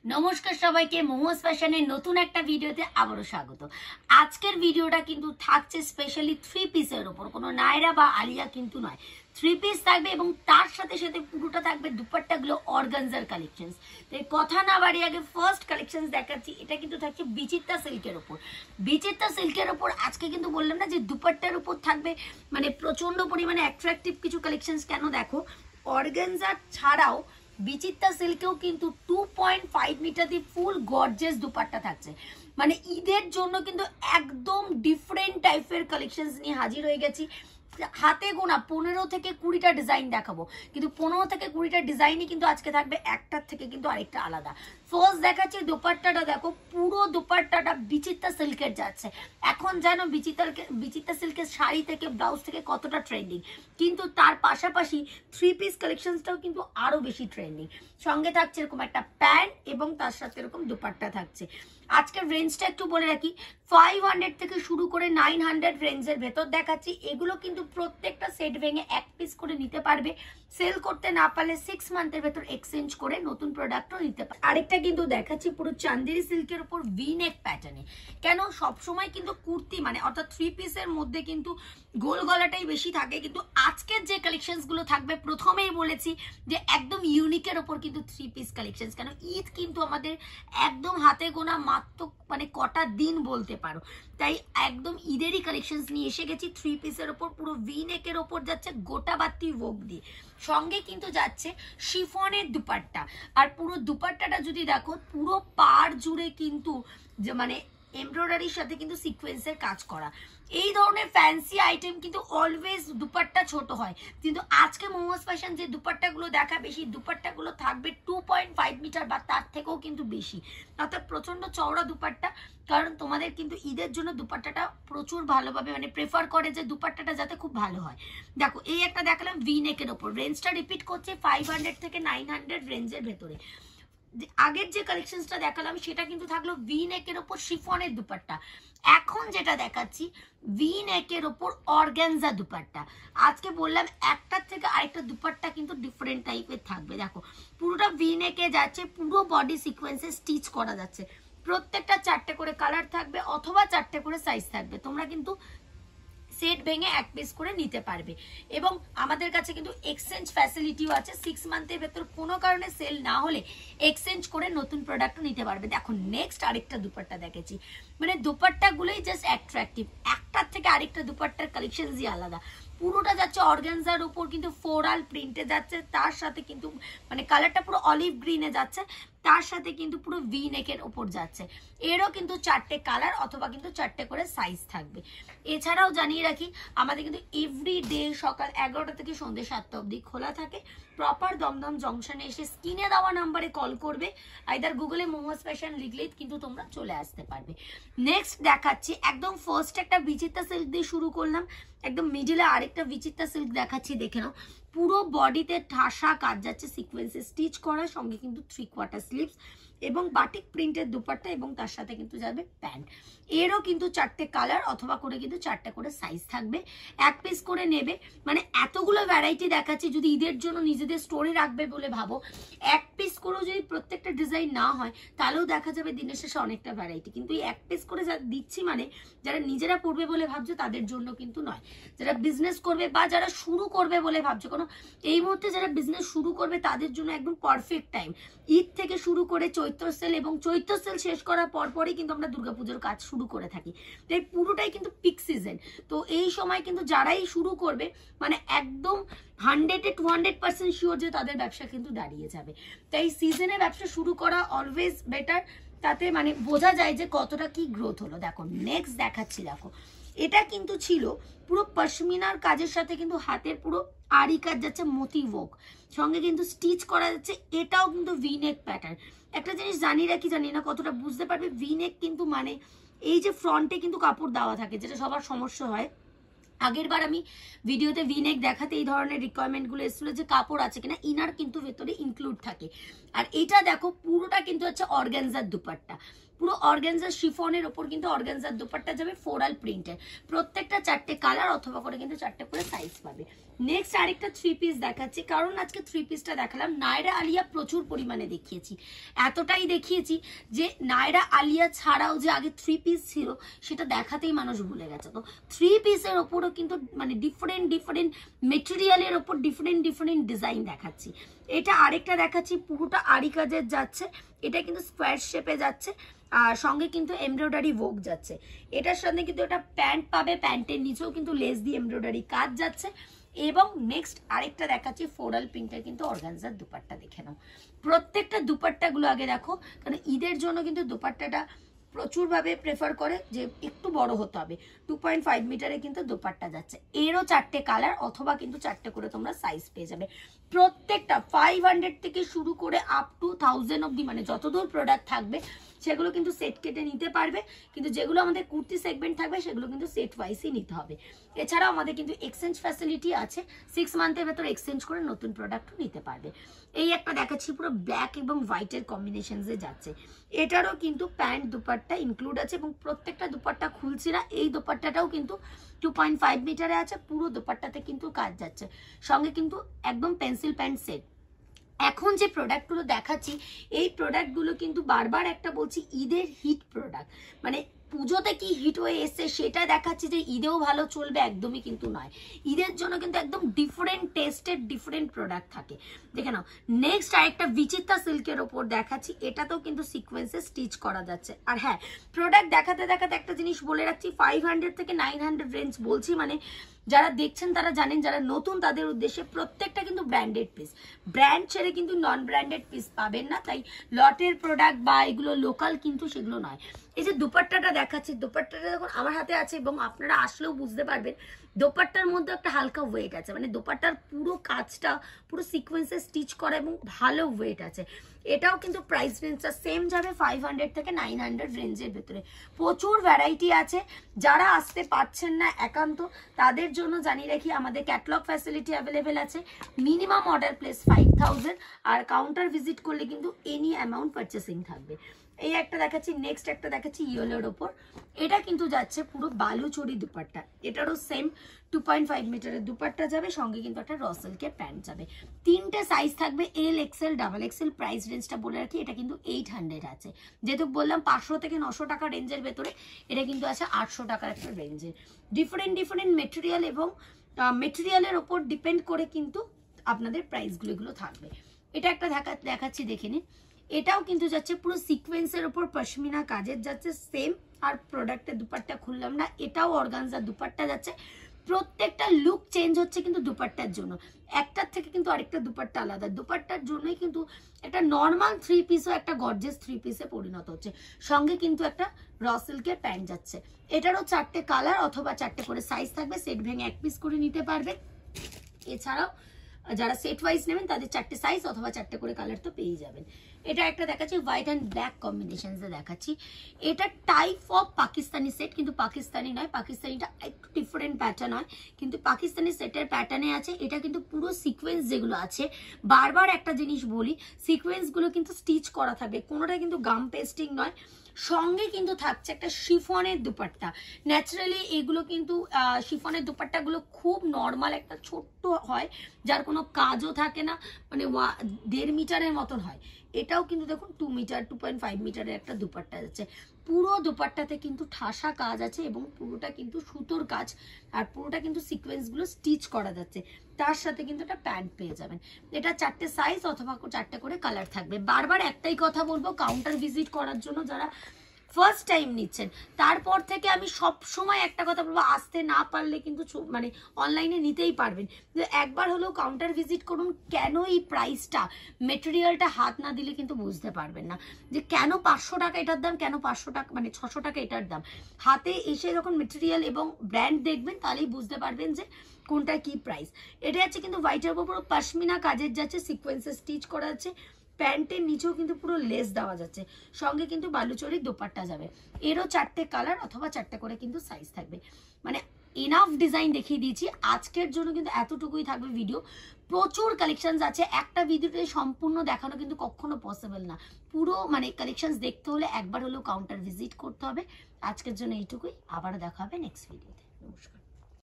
নমস্কার সবাইকে, মোমোস ফ্যাশনের নতুন একটা ভিডিওতে আবারও স্বাগত। আজকের ভিডিওটা কিন্তু থাকছে স্পেশালি 3 পিসের উপর, কোনো নায়রা বা আলিয়া কিন্তু নয়। 3 পিস থাকবে এবং তার সাথে সাথে পুরোটা থাকবে দুপাট্টাগুলো অর্গানজার কালেকশনস। তাই কথা না বাড়িয়ে আগে ফার্স্ট কালেকশনস দেখাচ্ছি। এটা কিন্তু থাকছে বিচিত্রা সিল্কের উপর। বিচিত্রা সিল্কের উপর আজকে কিন্তু বললাম না যে দুপাট্টার উপর থাকবে মানে প্রচন্ড পরিমাণে অ্যাট্রাকটিভ কিছু কালেকশনস। কেন দেখো, অর্গানজা ছাড়াও বিচিত্রা সিল্কেও কিন্তু 2.5 মিটার দিয়ে ফুল গর্জিয়াস দুপাট্টা থাকছে। মানে ঈদের জন্য কিন্তু একদম ডিফারেন্ট টাইপের কালেকশনস নিয়ে হাজির হয়ে গেছি। হাতে গোনা 15 থেকে 20টা ডিজাইন দেখাবো, কিন্তু 15 থেকে 20টা ডিজাইনই কিন্তু আজকে থাকবে একটার থেকে কিন্তু আরেকটা আলাদা। ফার্স্ট দেখাচ্ছি দোপাট্টাটা, দেখো পুরো দোপাট্টাটা বিচিত্রা সিল্কের যাচ্ছে। এখন জানো বিচিত্রা সিল্কের শাড়ি থেকে ব্লাউজ থেকে কতটা ট্রেন্ডিং, কিন্তু তার পাশাপাশি 3 পিস কালেকশনসটাও কিন্তু আরো বেশি ট্রেন্ডিং। সঙ্গে থাকছে এরকম একটা প্যান্ট এবং তার সাথে এরকম দোপাট্টা থাকছে। আজকের রেঞ্জটা একটু বলে রাখি, 500 থেকে শুরু করে 900 রেঞ্জের ভেতর দেখাচ্ছি। এগুলো কিন্তু প্রত্যেকটা সেট ভেঙে এক পিস করে নিতে পারবে। সেল করতে না পারলে 6 মান্থের ভেতর এক্সচেঞ্জ করে নতুন প্রোডাক্টও নিতে পারবে। আরেকটা কিন্তু দেখাচ্ছি পুরো চান্দেরি সিল্কের উপর ভি নেক প্যাটার্নে। কেন সবসময় কিন্তু কুর্তি মানে অর্থাৎ 3 পিসের মধ্যে কিন্তু গোল গলাটাই বেশি থাকে, কিন্তু আজকের যে কালেকশনস গুলো থাকবে প্রথমেই বলেছি যে একদম ইউনিকের ওপর কিন্তু 3 পিস কালেকশনস। কেন ঈদ কিন্তু আমাদের একদম হাতে গোনা মাত্র মানে কটা দিন বলতে পারো, তাই একদম ঈদেরই কালেকশনস নিয়ে এসে গেছি। 3 পিসের ওপর পুরো ভি নেকের ওপর যাচ্ছে গোটা বাতি ভোগ দিয়ে, সঙ্গে কিন্তু যাচ্ছে শিফনের দুপাট্টা। আর পুরো দুপাট্টাটা যদি দেখো পুরো পাড় জুড়ে কিন্তু যে মানে এমব্রয়ডারির সাথে কিন্তু সিকোয়েন্সের কাজ করা। এই ধরনের ফ্যান্সি আইটেম কিন্তু অলওয়েজ দুপাট্টা ছোট হয়, কিন্তু আজকে মোমোস ফ্যাশন যে দুপাট্টাগুলো দেখাবে সেই দুপাট্টাগুলো থাকবে 2.5 মিটার বা তার থেকেও কিন্তু বেশি, অর্থাৎ প্রচন্ড চওড়া দুপাট্টা। কারণ তোমাদের কিন্তু ঈদের জন্য দুপাট্টাটা প্রচুর ভালোভাবে মানে প্রেফার করে যে দুপাট্টাটা যাতে খুব ভালো হয়। দেখো এই একটা দেখালাম ভি নেকের ওপর, রেঞ্জটা রিপিট করছে 500 থেকে 900 রেঞ্জের ভেতরে। আগের যে কালেকশনসটা দেখালাম সেটা কিন্তু থাকলো ভি নেকের ওপর শিফনের দুপাট্টা। এখন যেটা দেখাচ্ছি ভি নেকের ওপর অর্গানজা দুপাট্টা। আজকে বললাম একটার থেকে আরেকটা দুপাট্টা কিন্তু ডিফারেন্ট টাইপের থাকবে। দেখো পুরোটা ভি নেকে যাচ্ছে, পুরো বডি সিকোয়েন্সে স্টিচ করা যাচ্ছে। প্রত্যেকটা 4টে করে কালার থাকবে অথবা 4টে করে সাইজ থাকবে। তোমরা কিন্তু সেট ভেঙে এক পিস করে নিতে পারবে এবং আমাদের কাছে কিন্তু এক্সচেঞ্জ ফ্যাসিলিটিও আছে। 6 মান্থের ভেতর কোনো কারণে সেল না হলে এক্সচেঞ্জ করে নতুন প্রোডাক্টও নিতে পারবে। দেখো নেক্সট আরেকটা দুপাট্টা দেখেছি, মানে দুপাট্টাগুলোই জাস্ট অ্যাট্রাকটিভ, একটার থেকে আরেকটা দুপাট্টার কালেকশনই আলাদা। পুরোটা যাচ্ছে অর্গানজার উপর কিন্তু ফ্লোরাল প্রিন্টে যাচ্ছে, তার সাথে কিন্তু মানে কালারটা পুরো অলিভ গ্রিনে যাচ্ছে, তার সাথে কিন্তু পুরো ভি নেকের উপর যাচ্ছে। এরও কিন্তু 4টে কালার অথবা কিন্তু 4টে করে সাইজ থাকবে। এছাড়াও জানিয়ে রাখি আমাদের কিন্তু এভরি ডে সকাল 11টা থেকে সন্ধ্যে 7টা অবধি খোলা থাকে। প্রপার দমদম জংশনে এসে স্ক্রিনে দেওয়া নাম্বারে কল করবে, আইদার গুগলে মোমোস ফ্যাশন লিখলেই কিন্তু তোমরা চলে আসতে পারবে। নেক্সট দেখাচ্ছি একদম ফার্স্ট একটা বিচিত্রা সিল্ক দিয়ে শুরু করলাম, একদম মিডিলে আরেকটা বিচিত্রা সিল্ক দেখাচ্ছি, দেখে নাও। পুরো বডিতে ঠাসা কাজ যাচ্ছে, সিকোয়েন্সে স্টিচ করা, সঙ্গে কিন্তু 3/4 স্লিভস এবং বাটিক প্রিন্টের দুপাট্টা এবং তার সাথে কিন্তু যাবে প্যান্ট। এরও কিন্তু 4টে কালার অথবা করে কিন্তু 4টে করে সাইজ থাকবে। এক পিস করে নেবে, মানে এতগুলো ভ্যারাইটি দেখাচ্ছি। যদি ঈদের জন্য নিজেদের স্টোরে রাখবে বলে ভাবো, এক পিস করেও যদি প্রত্যেকটা ডিজাইন না হয় তাহলেও দেখা যাবে দিনের শেষে অনেকটা ভ্যারাইটি। কিন্তু এই এক পিস করে যা দিচ্ছি মানে যারা নিজেরা পড়বে বলে ভাবছো তাদের জন্য কিন্তু নয়, যারা বিজনেস করবে বা যারা শুরু করবে বলে ভাবছো, কোনো এই মুহূর্তে যারা বিজনেস শুরু করবে তাদের জন্য একদম পারফেক্ট টাইম। ঈদ থেকে শুরু করে চৈত্র সেল এবং চৈত্র সেল শেষ করার পরপরই কিন্তু আমরা দুর্গাপুজোর কাজ শুরু করে থাকি, তাই পুরোটাই কিন্তু পিক সিজন। তো এই সময় কিন্তু যারাই শুরু করবে মানে একদম 100-200% শিওর যে তাদের ব্যবসা কিন্তু দাঁড়িয়ে যাবে। তাই সিজনে ব্যবসা শুরু করা অলওয়েজ বেটার, তাতে মানে বোঝা যায় যে কতটা কি গ্রোথ হলো। দেখো নেক্সট দেখাচ্ছি, দেখো এটা কিন্তু ছিল পুরো পশমিনার কাজের সাথে কিন্তু হাতের পুরো আরি কাজ যাচ্ছে, মতি ওয়ার্ক, সঙ্গে কিন্তু স্টিচ করা যাচ্ছে। এটাও কিন্তু ভি নেক প্যাটার্ন। একটা জিনিস জানিয়ে রাখি, জানি না কতটা বুঝতে পারবে, ভি নেক কিন্তু মানে এই যে ফ্রন্টে কিন্তু কাপড় দেওয়া থাকে, যেটা সবার সমস্যা হয়। আগের বার আমি ভিডিওতে ভি নেক দেখাতে এই ধরনের রিকোয়ারমেন্টগুলো এসেছিল যে কাপড় আছে কিনা, ইনার কিন্তু ভেতরে ইনক্লুড থাকে। আর এটা দেখো পুরোটা কিন্তু হচ্ছে অর্গানজার দুপাট্টা, পুরো অর্গানজা শিফনের ওপর কিন্তু অর্গানজার দুপাট্টা যাবে ফ্লোরাল প্রিন্টের, প্রত্যেকটা 4টে কালার অথবা করে কিন্তু 4টে করে সাইজ পাবে। নেক্সট আরেকটা 3 পিস দেখাচ্ছি, কারণ আজকে 3 পিসটা দেখালাম, নায়রা আলিয়া প্রচুর পরিমাণে দেখিয়েছি, এতটাই দেখিয়েছি যে নায়রা আলিয়া ছাড়াও যে আগে 3 পিস ছিল সেটা দেখাতেই মানুষ ভুলে গেছে। তো 3 পিসের ওপরও কিন্তু মানে ডিফারেন্ট মেটেরিয়ালের ওপর ডিফারেন্ট ডিজাইন দেখাচ্ছি। এটা আরেকটা দেখাচ্ছি, পুরোটা আরি কাজের যাচ্ছে, এটা কিন্তু স্কোয়ার শেপে যাচ্ছে, আর সঙ্গে কিন্তু এমব্রয়ডারি ভোগ যাচ্ছে। এটার সঙ্গে কিন্তু এটা প্যান্ট পাবে, প্যান্টের নিচেও কিন্তু লেস দিয়ে এমব্রয়ডারি কাজ যাচ্ছে। এবং নেক্সট আরেকটা দেখাচ্ছি ফ্লোরাল প্রিন্টের কিন্তু অর্গানজার দুপাট্টা, দেখে নাও প্রত্যেকটা দুপাট্টাগুলো আগে দেখো, কারণ ঈদের জন্য কিন্তু দুপাট্টাটা প্রচুরভাবে প্রেফার করে যে একটু বড় হতে হবে। 2.5 মিটারে কিন্তু দুপাট্টা যাচ্ছে, এরও 4টে কালার অথবা কিন্তু 4টে করে তোমরা সাইজ পেয়ে যাবে। প্রত্যেকটা 500 থেকে শুরু করে আপ টু 1000 অব্দি, মানে যতদূর প্রোডাক্ট থাকবে সেগুলো কিন্তু সেট কেটে নিতে পারবে, কিন্তু যেগুলো আমাদের কুর্তি সেগমেন্ট থাকবে সেগুলো কিন্তু সেট ওয়াইজই নিতে হবে। এছাড়াও আমাদের কিন্তু এক্সচেঞ্জ ফ্যাসিলিটি আছে, 6 মান্থের ভেতর এক্সচেঞ্জ করে নতুন প্রোডাক্টও নিতে পারবে। এই একটা দেখাচ্ছি পুরো ব্ল্যাক এবং হোয়াইটের কম্বিনেশনসে যাচ্ছে, এটারও কিন্তু প্যান্ট দুপাট্টা ইনক্লুড আছে এবং প্রত্যেকটা দুপাট্টা খুলছি না, এই দুপাট্টাটাও কিন্তু 2.5 মিটারে আছে, পুরো দুপাট্টাতে কিন্তু কাজ যাচ্ছে, সঙ্গে কিন্তু একদম পেন্সিল প্যান্ট সেট। এখন যে প্রোডাক্টগুলো দেখাচ্ছি এই প্রোডাক্টগুলো কিন্তু বারবার একটা বলছি ঈদের হিট প্রোডাক্ট, মানে পুজোতে কি হিট হয়ে এসছে সেটা দেখাচ্ছি যে ঈদেও ভালো চলবে, একদমই কিন্তু নয়। ঈদের জন্য কিন্তু একদম ডিফারেন্ট টেস্টের ডিফারেন্ট প্রোডাক্ট থাকে, দেখে নাও। নেক্সট আরেকটা বিচিত্রা সিল্কের ওপর দেখাচ্ছি, এটাতেও কিন্তু সিকোয়েন্সে স্টিচ করা যাচ্ছে। আর হ্যাঁ, প্রোডাক্ট দেখাতে দেখাতে একটা জিনিস বলে রাখছি, 500 থেকে 900 রেঞ্জ বলছি, মানে যারা দেখছেন তারা জানেন, যারা নতুন তাদের উদ্দেশ্যে প্রত্যেকটা কিন্তু ব্র্যান্ডেড পিস, ব্র্যান্ড ছেড়ে কিন্তু নন ব্র্যান্ডেড পিস পাবেন না, তাই লটের প্রোডাক্ট বা এগুলো লোকাল কিন্তু সেগুলো নয়। এই যে দুপাট্টাটা দেখাচ্ছি, দুপাট্টাটা যখন আমার হাতে আছে এবং আপনারা আসলেও বুঝতে পারবেন দোপাট্টার মধ্যে একটা হালকা ওয়েট আছে, মানে দোপাট্টার পুরো কাজটা পুরো সিকোয়েন্সে স্টিচ করা এবং ভালো ওয়েট আছে। এটাও কিন্তু প্রাইস রেঞ্জটা সেম যাবে 500 থেকে 900 রেঞ্জের ভেতরে, প্রচুর ভ্যারাইটি আছে। যারা আসতে পারছেন না একান্ত তাদের জন্য জানিয়ে রাখি আমাদের ক্যাটালগ ফ্যাসিলিটি অ্যাভেলেবেল আছে, মিনিমাম অর্ডার প্লেস 5000, আর কাউন্টার ভিজিট করলে কিন্তু এনি অ্যামাউন্ট পারচেসিং থাকবে। এই একটা দেখাচ্ছি, নেক্সট একটা দেখাচ্ছি ইয়েলোর ওপর, এটা কিন্তু যাচ্ছে পুরো বালুচরি দুপাট্টা, এটারও সেম 2.5 মিটারের দুপাট্টা যাবে, সঙ্গে কিন্তু একটা রসেলকের প্যান্ট যাবে, 3টে সাইজ থাকবে, L XL double XL. Price রেঞ্জটা বলে রাখি, এটা কিন্তু 800 আছে, যেহেতু বললাম 500 থেকে 900 টাকা রেঞ্জের ভেতরে, এটা কিন্তু আছে 800 টাকার একটা রেঞ্জে। ডিফারেন্ট মেটেরিয়াল এবং মেটেরিয়ালের ওপর ডিপেন্ড করে কিন্তু আপনাদের প্রাইসগুলো এগুলো থাকবে। এটা একটা দেখাচ্ছি, দেখে নিন, এটাও কিন্তু যাচ্ছে পুরো সিকোয়েন্সের ওপর পশমিনা কাজের যাচ্ছে সেম, আর প্রোডাক্টের দুপাট্টা খুললাম না, এটাও অর্গানজার দুপাট্টা যাচ্ছে। প্রত্যেকটা লুক চেঞ্জ হচ্ছে কিন্তু দুপাট্টার জন্য, একটার থেকে কিন্তু আরেকটা দুপাট্টা আলাদা, দুপাট্টার জন্যই কিন্তু একটা নর্মাল 3 পিসও একটা গর্জিয়াস 3 পিসে পরিণত হচ্ছে, সঙ্গে কিন্তু একটা র সিল্কের প্যান্ট যাচ্ছে। এটারও 4টে কালার অথবা 4টে করে সাইজ থাকবে, সেট ভেঙে 1 পিস করে নিতে পারবেন। এছাড়াও যারা সেট ওয়াইজ নেবেন তাদের 4টে সাইজ অথবা 4টে করে কালার তো পেয়ে যাবেন। এটা একটা দেখাচ্ছি হোয়াইট অ্যান্ড ব্ল্যাক কম্বিনেশনসে দেখাচ্ছি, এটা টাইপ অফ পাকিস্তানি সেট, কিন্তু পাকিস্তানি নয়, পাকিস্তানিটা একটু ডিফারেন্ট প্যাটার্ন হয়, কিন্তু পাকিস্তানি সেটের প্যাটার্নে আছে। এটা কিন্তু পুরো সিকোয়েন্স যেগুলো আছে, বারবার একটা জিনিস বলি, সিকোয়েন্সগুলো কিন্তু স্টিচ করা থাকবে, কোনোটা কিন্তু গাম পেস্টিং নয়, সঙ্গে কিন্তু থাকছে একটা শিফনের দুপাট্টা। ন্যাচারালি এগুলো কিন্তু শিফনের দুপাট্টাগুলো খুব নর্মাল একটা ছোট্ট হয়, যার কোনো কাজও থাকে না, মানে 1.5 মিটারের মতন হয়। এটাও কিন্তু দেখুন 2 মিটার 2.5 মিটারের একটা দুপাট্টা যাচ্ছে, পুরো দুপাট্টাতে কিন্তু ঠাসা কাজ আছে এবং পুরোটা কিন্তু সুতোর কাজ, আর পুরোটা কিন্তু সিকোয়েন্সগুলো স্টিচ করা যাচ্ছে, তার সাথে কিন্তু একটা প্যান্ট পেয়ে যাবেন। এটা 4টে সাইজ অথবা 4টে করে কালার থাকবে। বারবার একটাই কথা বলবো, কাউন্টার ভিজিট করার জন্য যারা ফার্স্ট টাইম নিচ্ছেন, তারপর থেকে আমি সব সময় একটা কথা বলবো, আসতে না পারলে কিন্তু মানে অনলাইনে নিতেই পারবেন, একবার হলেও কাউন্টার ভিজিট করুন। কেন এই প্রাইসটা, মেটেরিয়ালটা হাত না দিলে কিন্তু বুঝতে পারবেন না যে কেন 500 টাকা এটার দাম, কেন 500 টাকা মানে 600 টাকা এটার দাম। হাতে এসে যখন মেটেরিয়াল এবং ব্র্যান্ড দেখবেন তাহলেই বুঝতে পারবেন যে কোনটা কি প্রাইস। এটা আছে কিন্তু হোয়াইটের উপর পুরো পশমিনা কাজের যাচ্ছে, সিকোয়েন্সে স্টিচ করা আছে, প্যান্টের নিচেও কিন্তু পুরো লেস দেওয়া যাচ্ছে, সঙ্গে কিন্তু বালুচরির দোপাট্টা যাবে। এরও 4টে কালার অথবা 4টে করে কিন্তু সাইজ থাকবে, মানে এনাফ ডিজাইন দেখিয়ে দিয়েছি। আজকের জন্য কিন্তু এতটুকুই থাকবে ভিডিও। প্রচুর কালেকশনস আছে, একটা ভিডিওতে সম্পূর্ণ দেখানো কিন্তু কখনো পসিবল না। পুরো মানে কালেকশনস দেখতে হলে একবার হলেও কাউন্টার ভিজিট করতে হবে। আজকের জন্য এইটুকুই, আবারও দেখা হবে নেক্সট ভিডিওতে। নমস্কার।